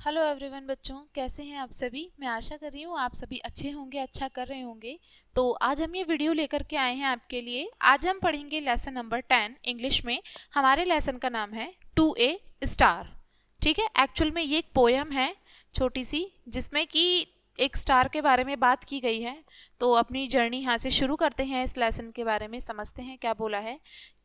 Hello everyone बच्चों, कैसे हैं आप सभी। मैं आशा कर रही हूँ आप सभी अच्छे होंगे, अच्छा कर रहे होंगे। तो आज हम ये वीडियो लेकर के आए हैं आपके लिए। आज हम पढ़ेंगे लेसन नंबर 10 इंग्लिश में। हमारे लेसन का नाम है टू ए स्टार। ठीक है, एक्चुअल में ये एक पोयम है छोटी सी, जिसमें कि एक स्टार के बारे में बात की गई है। तो अपनी जर्नी यहाँ से शुरू करते हैं, इस लेसन के बारे में समझते हैं क्या बोला है।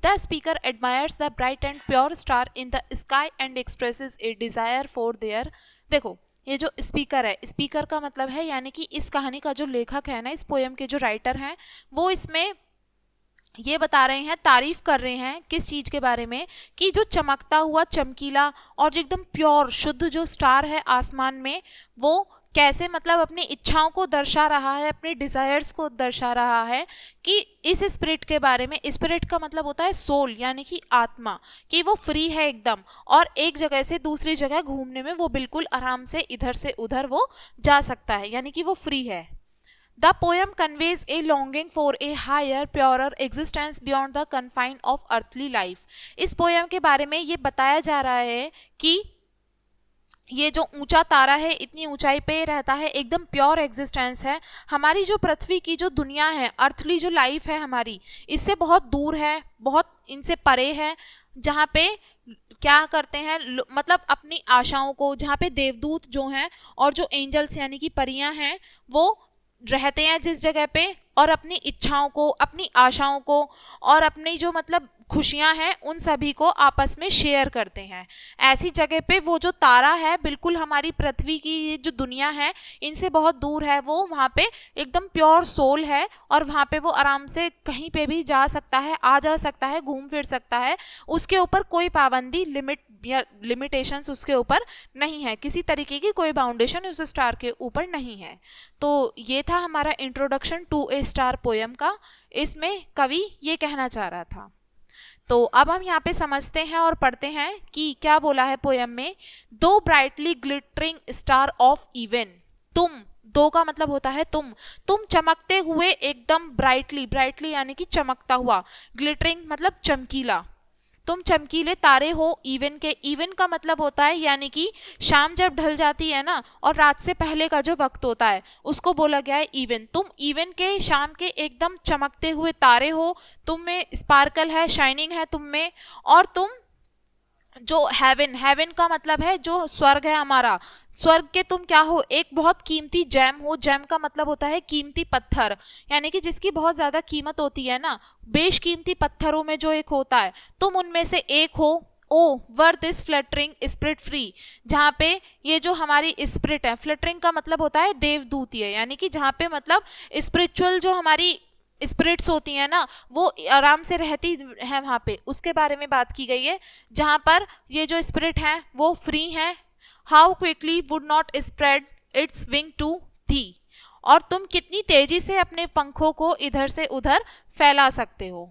The speaker admires the bright and pure star in the sky and expresses a desire for their। देखो, ये जो स्पीकर है, स्पीकर का मतलब है यानी कि इस कहानी का जो लेखक है ना, इस पोयम के जो राइटर हैं, वो इसमें ये बता रहे हैं, तारीफ कर रहे हैं किस चीज़ के बारे में, कि जो चमकता हुआ, चमकीला और जो एकदम प्योर शुद्ध जो स्टार है आसमान में, वो कैसे मतलब अपनी इच्छाओं को दर्शा रहा है, अपने डिज़ायर्स को दर्शा रहा है। कि इस स्पिरिट के बारे में, स्पिरिट का मतलब होता है सोल यानी कि आत्मा, कि वो फ्री है एकदम, और एक जगह से दूसरी जगह घूमने में वो बिल्कुल आराम से इधर से उधर वो जा सकता है, यानी कि वो फ्री है। The poem conveys a longing for a higher, purer existence beyond the confine of earthly life। इस पोयम के बारे में ये बताया जा रहा है कि ये जो ऊंचा तारा है, इतनी ऊंचाई पे रहता है, एकदम प्योर एग्जिस्टेंस है। हमारी जो पृथ्वी की जो दुनिया है, अर्थली जो लाइफ है हमारी, इससे बहुत दूर है, बहुत इनसे परे है, जहाँ पे क्या करते हैं मतलब अपनी आशाओं को, जहाँ पे देवदूत जो हैं और जो एंजल्स यानी कि परियां हैं, वो रहते हैं जिस जगह पे, और अपनी इच्छाओं को, अपनी आशाओं को और अपनी जो मतलब खुशियां हैं, उन सभी को आपस में शेयर करते हैं। ऐसी जगह पे वो जो तारा है, बिल्कुल हमारी पृथ्वी की ये जो दुनिया है, इनसे बहुत दूर है, वो वहाँ पे एकदम प्योर सोल है, और वहाँ पे वो आराम से कहीं पे भी जा सकता है, आ जा सकता है, घूम फिर सकता है। उसके ऊपर कोई पाबंदी, लिमिट या लिमिटेशंस उसके ऊपर नहीं है, किसी तरीके की कोई बाउंडेशन उस स्टार के ऊपर नहीं है। तो ये था हमारा introduction to a star poem का। इसमें कवि ये कहना चाह रहा था। तो अब हम यहाँ पे समझते हैं और पढ़ते हैं कि क्या बोला है पोयम में। दो brightly glittering star of even, तुम, दो का मतलब होता है तुम चमकते हुए एकदम ब्राइटली, ब्राइटली यानी कि चमकता हुआ, ग्लिटरिंग मतलब चमकीला, तुम चमकीले तारे हो इवन के। इवन का मतलब होता है यानी कि शाम जब ढल जाती है ना, और रात से पहले का जो वक्त होता है, उसको बोला गया है इवन। तुम इवन के, शाम के एकदम चमकते हुए तारे हो, तुम में स्पार्कल है, शाइनिंग है तुम में। और तुम जो हेवन, हेवन का मतलब है जो स्वर्ग है हमारा, स्वर्ग के तुम क्या हो, एक बहुत कीमती जैम हो। जैम का मतलब होता है कीमती पत्थर, यानी कि जिसकी बहुत ज्यादा कीमत होती है ना, बेशकीमती पत्थरों में जो एक होता है, तुम उनमें से एक हो। Over this fluttering spirit free, जहाँ पे ये जो हमारी स्पिरिट है, फ्लटरिंग का मतलब होता है देवदूती है, यानी कि जहाँ पे मतलब स्पिरिचुअल जो हमारी स्पिरिट्स होती हैं ना, वो आराम से रहती है वहाँ पे, उसके बारे में बात की गई है, जहाँ पर ये जो स्पिरिट हैं वो फ्री हैं। How quickly would not spread its wing to thee, और तुम कितनी तेजी से अपने पंखों को इधर से उधर फैला सकते हो।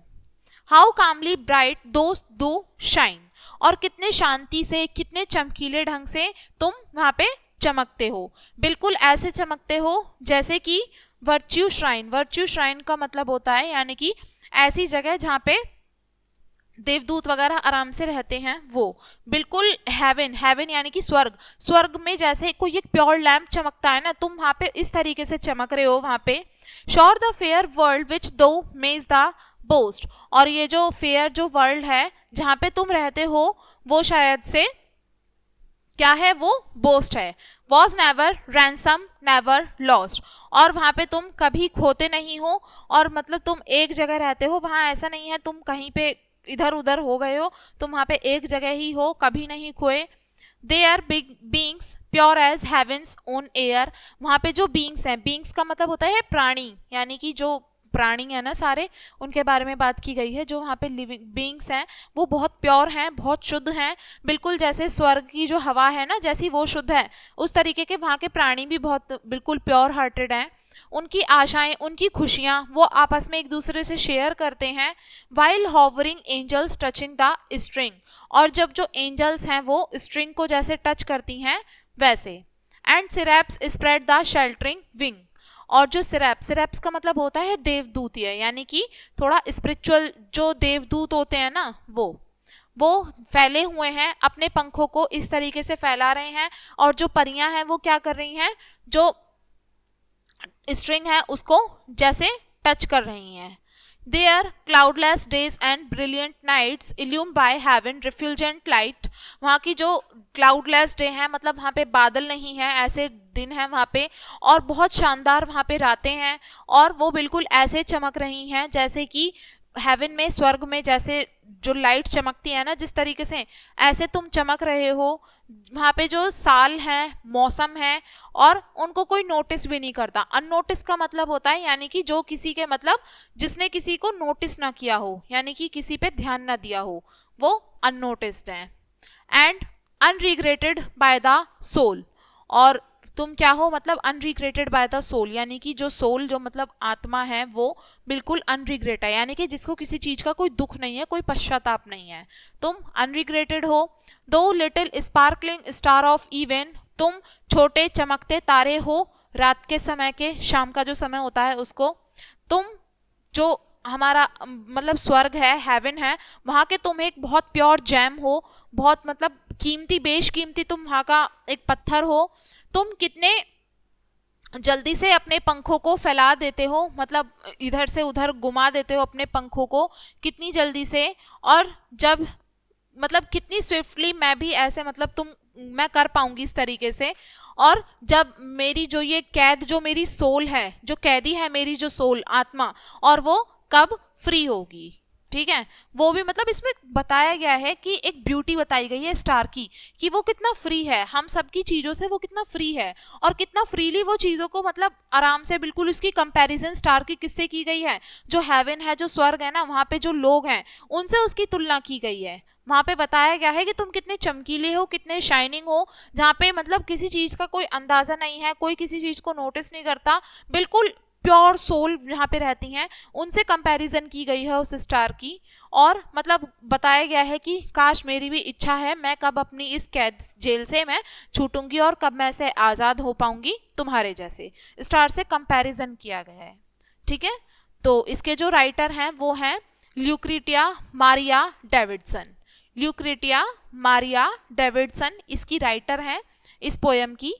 हाउ कामली ब्राइट दोस्त दो शाइन, और कितने शांति से, कितने चमकीले ढंग से तुम वहाँ पे चमकते हो, बिल्कुल ऐसे चमकते हो जैसे कि वर्च्यू श्राइन। वर्च्यू श्राइन का मतलब होता है यानी कि ऐसी जगह जहाँ पे देवदूत वगैरह आराम से रहते हैं, वो बिल्कुल हेवन, हेवन यानी कि स्वर्ग, स्वर्ग में जैसे कोई एक प्योर लैम्प चमकता है ना, तुम वहाँ पे इस तरीके से चमक रहे हो वहाँ पे। Sure the fair world which दो मेज द बोस्ट, और ये जो फेयर जो वर्ल्ड है जहाँ पे तुम रहते हो, वो शायद से क्या है, वो बोस्ट है। Was never ransom never lost, और वहाँ पे तुम कभी खोते नहीं हो, और मतलब तुम एक जगह रहते हो, वहाँ ऐसा नहीं है तुम कहीं पे इधर उधर हो गए हो, तुम वहाँ पे एक जगह ही हो, कभी नहीं खोए। They are big beings pure as heaven's own air, वहाँ पे जो बींग्स हैं, बींग्स का मतलब होता है प्राणी, यानी कि जो प्राणी है ना सारे, उनके बारे में बात की गई है। जो वहाँ पे लिविंग बींग्स हैं वो बहुत प्योर हैं, बहुत शुद्ध हैं, बिल्कुल जैसे स्वर्ग की जो हवा है ना, जैसी वो शुद्ध है, उस तरीके के वहाँ के प्राणी भी बहुत बिल्कुल प्योर हार्टेड हैं। उनकी आशाएं, उनकी खुशियाँ वो आपस में एक दूसरे से शेयर करते हैं। While hovering angels touching the string, और जब जो एंजल्स हैं वो स्ट्रिंग को जैसे टच करती हैं वैसे। And seraphs spread the sheltering wing, और जो सिरैप्स का मतलब होता है देवदूत, यानी कि थोड़ा स्पिरिचुअल जो देवदूत होते हैं ना, वो वो फैले हुए हैं, अपने पंखों को इस तरीके से फैला रहे हैं, और जो परियां हैं वो क्या कर रही हैं, जो स्ट्रिंग है उसको जैसे टच कर रही हैं। There cloudless days and brilliant nights illumined by heaven refulgent light। वहाँ की जो cloudless day है मतलब वहाँ पे बादल नहीं है, ऐसे दिन है वहाँ पे, और बहुत शानदार वहाँ पे रातें हैं, और वो बिल्कुल ऐसे चमक रही हैं जैसे कि हेवन में, स्वर्ग में जैसे जो लाइट चमकती है ना, जिस तरीके से ऐसे तुम चमक रहे हो। वहाँ पे जो साल है, मौसम है, और उनको कोई नोटिस भी नहीं करता। अननोटिस का मतलब होता है यानी कि जो किसी के मतलब जिसने किसी को नोटिस ना किया हो, यानी कि किसी पे ध्यान ना दिया हो, वो अननोटिस्ड है। एंड अनरिग्रेटेड बाय द सोल, और तुम क्या हो, मतलब अनरिग्रेटेड बाय द सोल, यानी कि जो सोल, जो मतलब आत्मा है, वो बिल्कुल अनरिग्रेट है, यानी कि जिसको किसी चीज का कोई दुख नहीं है, कोई पश्चाताप नहीं है, तुम अनरिग्रेटेड हो। दो little sparkling star of even, तुम छोटे चमकते तारे हो रात के समय के, शाम का जो समय होता है उसको। तुम जो हमारा मतलब स्वर्ग है, हेवन है, वहाँ के तुम एक बहुत प्योर जैम हो, बहुत मतलब कीमती, बेशकीमती तुम वहाँ का एक पत्थर हो। तुम कितने जल्दी से अपने पंखों को फैला देते हो, मतलब इधर से उधर घुमा देते हो अपने पंखों को कितनी जल्दी से, और जब मतलब कितनी स्विफ्टली मैं भी ऐसे मतलब मैं कर पाऊंगी इस तरीके से। और जब मेरी जो ये कैद, जो मेरी सोल है, जो कैदी है मेरी जो सोल, आत्मा, और वो कब फ्री होगी, ठीक है। वो भी मतलब इसमें बताया गया है कि एक ब्यूटी बताई गई है स्टार की, कि वो कितना फ्री है हम सबकी चीज़ों से, वो कितना फ्री है, और कितना फ्रीली वो चीज़ों को मतलब आराम से, बिल्कुल उसकी कंपैरिजन स्टार की किससे की गई है, जो हेवन है, जो स्वर्ग है ना, वहाँ पे जो लोग हैं उनसे उसकी तुलना की गई है। वहाँ पे बताया गया है कि तुम कितने चमकीले हो, कितने शाइनिंग हो, जहाँ पे मतलब किसी चीज़ का कोई अंदाज़ा नहीं है, कोई किसी चीज़ को नोटिस नहीं करता, बिल्कुल प्योर सोल जहाँ पे रहती हैं, उनसे कंपैरिजन की गई है उस स्टार की। और मतलब बताया गया है कि काश मेरी भी इच्छा है, मैं कब अपनी इस कैद जेल से मैं छूटूंगी और कब मैं से आज़ाद हो पाऊंगी तुम्हारे जैसे। स्टार से कंपैरिजन किया गया है, ठीक है। तो इसके जो राइटर हैं वो हैं ल्यूक्रेटिया मारिया डेविडसन। ल्यूक्रेटिया मारिया डेविडसन इसकी राइटर हैं इस पोयम की।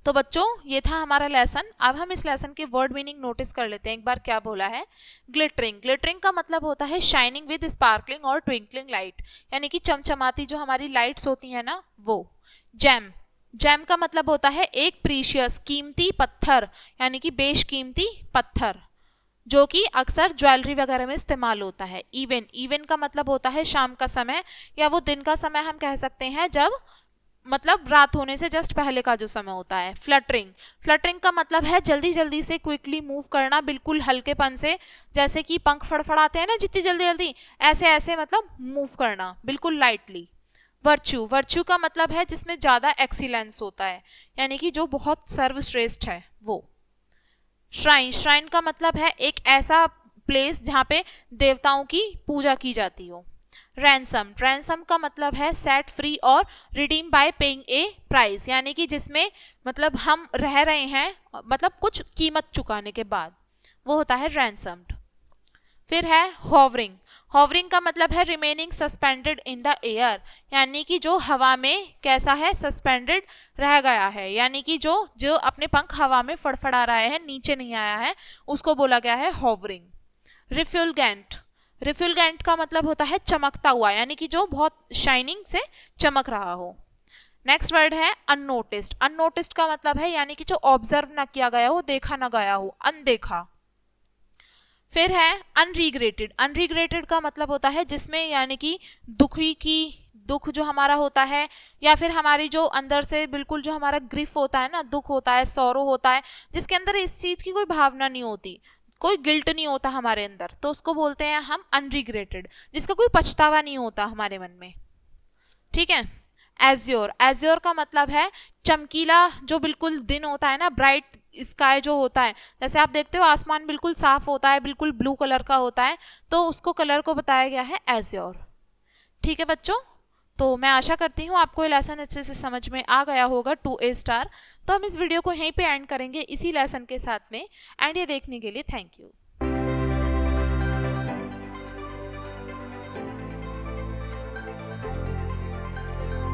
तो बच्चों ये था हमारा लेसन। अब हम इस लेसन के वर्ड मीनिंग नोटिस कर लेते हैं एक बार। क्या बोला है, ग्लिटरिंग। ग्लिटरिंग का मतलब होता है शाइनिंग विद स्पार्कलिंग और ट्विंकलिंग लाइट, यानी कि चमचमाती जो हमारी लाइट्स होती है ना वो। जैम। जैम का मतलब होता है एक प्रीशियस, कीमती पत्थर, यानी कि बेशकीमती पत्थर, जो कि अक्सर ज्वेलरी वगैरह में इस्तेमाल होता है। इवन। इवन का मतलब होता है शाम का समय, या वो दिन का समय हम कह सकते हैं जब मतलब रात होने से जस्ट पहले का जो समय होता है। फ्लटरिंग। फ्लटरिंग का मतलब है जल्दी जल्दी से, क्विकली मूव करना, बिल्कुल हल्केपन से, जैसे कि पंख फड़फड़ाते हैं ना जितनी जल्दी जल्दी, ऐसे ऐसे मतलब मूव करना बिल्कुल लाइटली। वर्च्यू। वर्च्यू का मतलब है जिसमें ज़्यादा एक्सीलेंस होता है, यानी कि जो बहुत सर्वश्रेष्ठ है वो। श्राइन। श्राइन का मतलब है एक ऐसा प्लेस जहाँ पे देवताओं की पूजा की जाती हो। रैंसम। रैंसम का मतलब है सेट फ्री और रिडीम बाय पेइंग ए प्राइस, यानी कि जिसमें मतलब हम रह रहे हैं, मतलब कुछ कीमत चुकाने के बाद, वो होता है रैंसम्ड। फिर है हॉवरिंग। हॉवरिंग का मतलब है remaining suspended in the air, यानी कि जो हवा में कैसा है, सस्पेंडेड रह गया है, यानी कि जो जो अपने पंख हवा में फड़फड़ा रहा है, नीचे नहीं आया है, उसको बोला गया है हॉवरिंग। रिफ्यूलगेंट। रिफ्यूलगेंट का मतलब होता है चमकता हुआ, यानी कि जो बहुत शाइनिंग से चमक रहा हो। नेक्स्ट वर्ड है अननोटिस्ड। अननोटिस्ड का मतलब है यानी कि जो ऑब्जर्व ना किया गया हो, देखा ना गया हो, अनदेखा। फिर है अनरिग्रेटेड। अनरिग्रेटेड का मतलब होता है जिसमें यानी कि दुख जो हमारा होता है, या फिर हमारी जो अंदर से बिल्कुल जो हमारा ग्रिफ होता है ना, दुख होता है, सौरो होता है, जिसके अंदर इस चीज़ की कोई भावना नहीं होती, कोई गिल्ट नहीं होता हमारे अंदर, तो उसको बोलते हैं हम अनरिग्रेटेड, जिसका कोई पछतावा नहीं होता हमारे मन में, ठीक है। एज्योर। एज्योर का मतलब है चमकीला, जो बिल्कुल दिन होता है ना, ब्राइट स्काई जो होता है, जैसे आप देखते हो आसमान बिल्कुल साफ होता है, बिल्कुल ब्लू कलर का होता है, तो उसको कलर को बताया गया है एज्योर, ठीक है बच्चों। तो मैं आशा करती हूँ आपको ये लेसन अच्छे से समझ में आ गया होगा 2A स्टार। तो हम इस वीडियो को यहीं पे एंड करेंगे इसी लेसन के साथ में, एंड ये देखने के लिए थैंक यू।